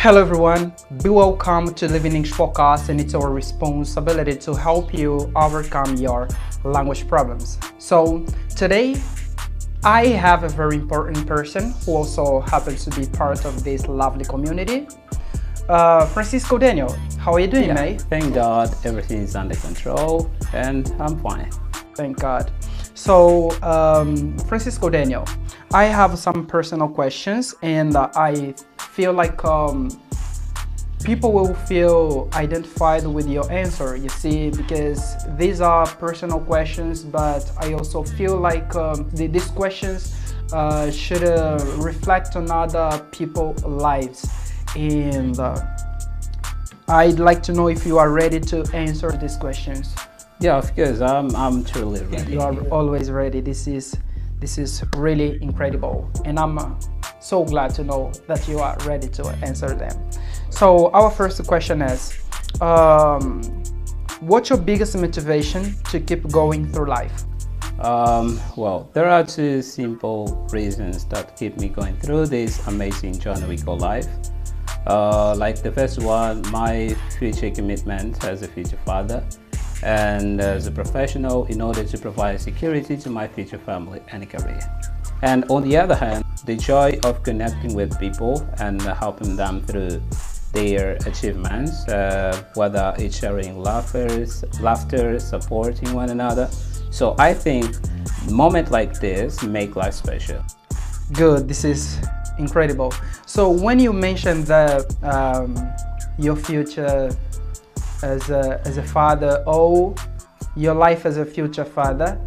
Hello everyone, be welcome to Living English podcast, and it's our responsibility to help you overcome your language problems. So today I have a very important person who also happens to be part of this lovely community. Francisco Daniel, how are you doing, mate? Thank God everything is under control and I'm fine. Thank God. So Francisco Daniel, I have some personal questions, and I feel like people will feel identified with your answer, you see, because these are personal questions, but I also feel like these questions should reflect on other people's lives, and I'd like to know if you are ready to answer these questions. Yeah, of course, I'm truly ready. You are always ready. This is really incredible, and I'm so glad to know that you are ready to answer them. So our first question is, what's your biggest motivation to keep going through life? Well, there are two simple reasons that keep me going through this amazing journey we call life. Like the first one, my future commitment as a future father and as a professional in order to provide security to my future family and career. And on the other hand, the joy of connecting with people and helping them through their achievements, whether it's sharing laughter, supporting one another. So I think moments like this make life special. Good, this is incredible. So when you mentioned that your future as a father, or your life as a future father,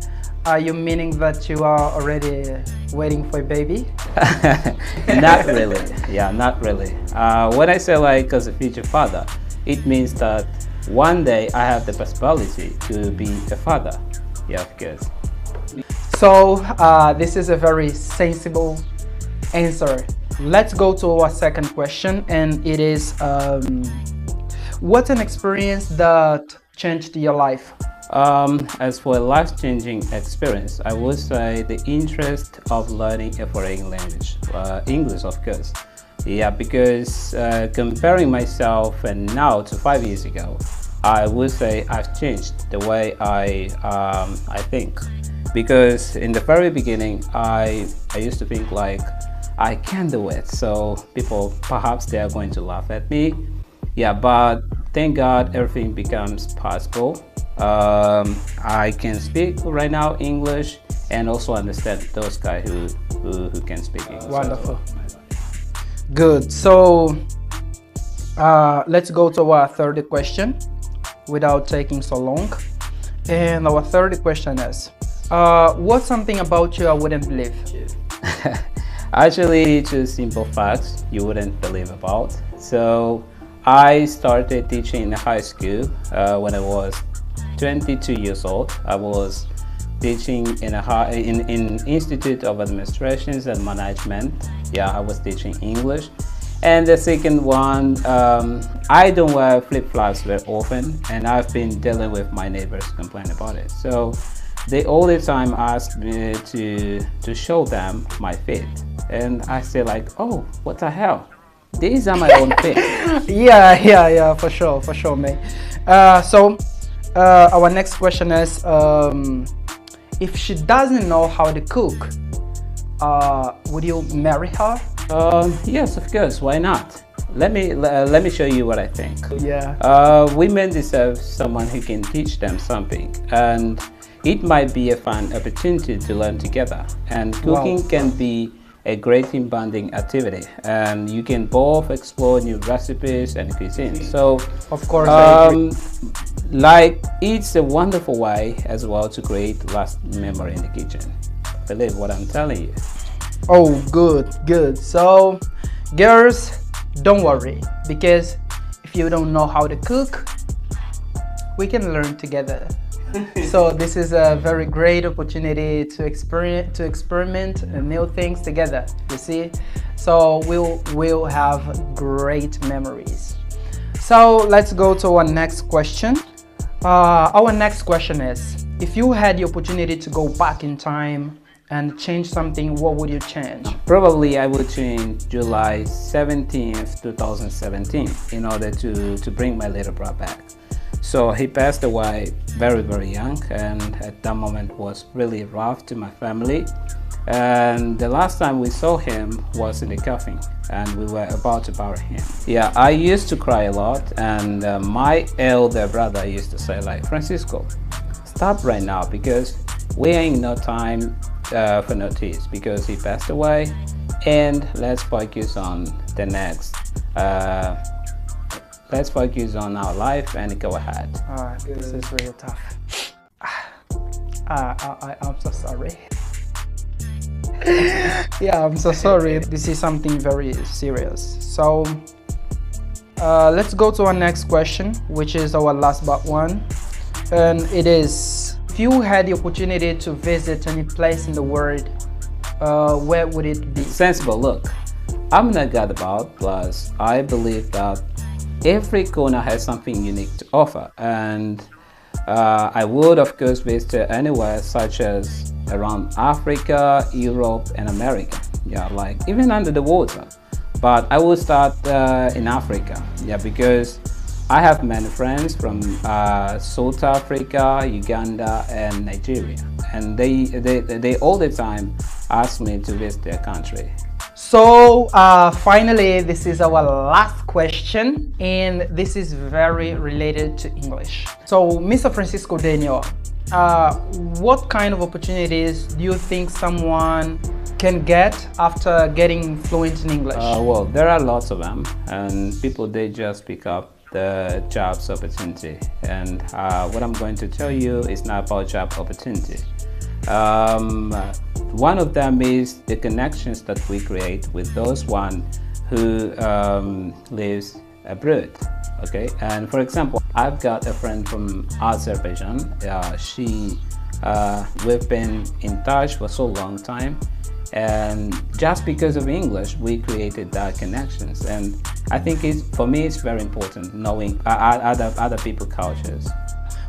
are you meaning that you are already waiting for a baby? Not really. Yeah, not really. When I say like as a future father, it means that one day I have the possibility to be a father. Yeah, of course. So this is a very sensible answer. Let's go to our second question, and it is, what's an experience that changed your life? As for a life-changing experience, I would say the interest of learning a foreign language, English, of course. Yeah, because comparing myself and now to 5 years ago, I would say I've changed the way I think. Because in the very beginning, I used to think like I can't do it, so people perhaps they are going to laugh at me. Yeah, but thank God everything becomes possible. I can speak right now English and also understand those guys who can speak English. Wonderful. Good. So let's go to our third question without taking so long. And our third question is, what's something about you I wouldn't believe? Actually, two simple facts you wouldn't believe about. So I started teaching in high school when I was 22 years old. I was teaching in Institute of Administrations and Management. Yeah, I was teaching English. And the second one, I don't wear flip-flops very often, and I've been dealing with my neighbors complaining about it. So they all the time ask me to show them my feet, and I say like, oh, what the hell? These are my own feet. Yeah, for sure, mate. So our next question is, if she doesn't know how to cook, would you marry her? Yes, of course. Why not? Let me show you what I think. Yeah. Women deserve someone who can teach them something, and it might be a fun opportunity to learn together. And cooking can be a great bonding activity, and you can both explore new recipes and cuisine. So, of course, I agree. Like, it's a wonderful way as well to create lasting memory in the kitchen. Believe what I'm telling you. Oh, good. So, girls, don't worry, because if you don't know how to cook, we can learn together. So this is a very great opportunity to experiment new things together, you see. So we'll have great memories. So let's go to our next question. Our next question is, if you had the opportunity to go back in time and change something, what would you change? Probably I would change July 17th, 2017 in order to bring my little brother back. So he passed away very, very young, and at that moment was really rough to my family. And the last time we saw him was in the coffin, and we were about to bury him. Yeah, I used to cry a lot, and my elder brother used to say like, Francisco, stop right now, because we ain't no time for notice, because he passed away, and let's focus on the next. Let's focus on our life and go ahead. This is really tough. I'm so sorry. Yeah, I'm so sorry. This is something very serious. So let's go to our next question, which is our last but one. And it is, if you had the opportunity to visit any place in the world, where would it be? Sensible. Look, I'm not God about, plus I believe that every corner has something unique to offer, and I would of course visit anywhere, such as around Africa, Europe and America, yeah, like even under the water. But I will start in Africa, yeah, because I have many friends from South Africa, Uganda and Nigeria, and they all the time ask me to visit their country. So finally, this is our last question, and this is very related to English. So Mr. Francisco Daniel, what kind of opportunities do you think someone can get after getting fluent in English? Well, there are lots of them, and people, they just pick up the jobs opportunity. And what I'm going to tell you is not about job opportunity. One of them is the connections that we create with those one who lives abroad. Okay, and for example, I've got a friend from Azerbaijan. We've been in touch for so long time, and just because of English we created that connections. And I think for me it's very important knowing other people's cultures.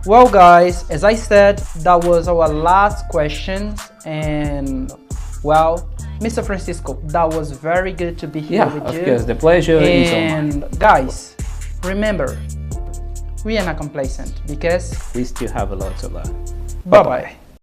Well guys, as I said, that was our last questions, and well, Mr. Francisco, that was very good to be here with you. Of course, the pleasure is all mine. And guys, remember, we are not complacent because we still have a lot to learn. Bye-bye.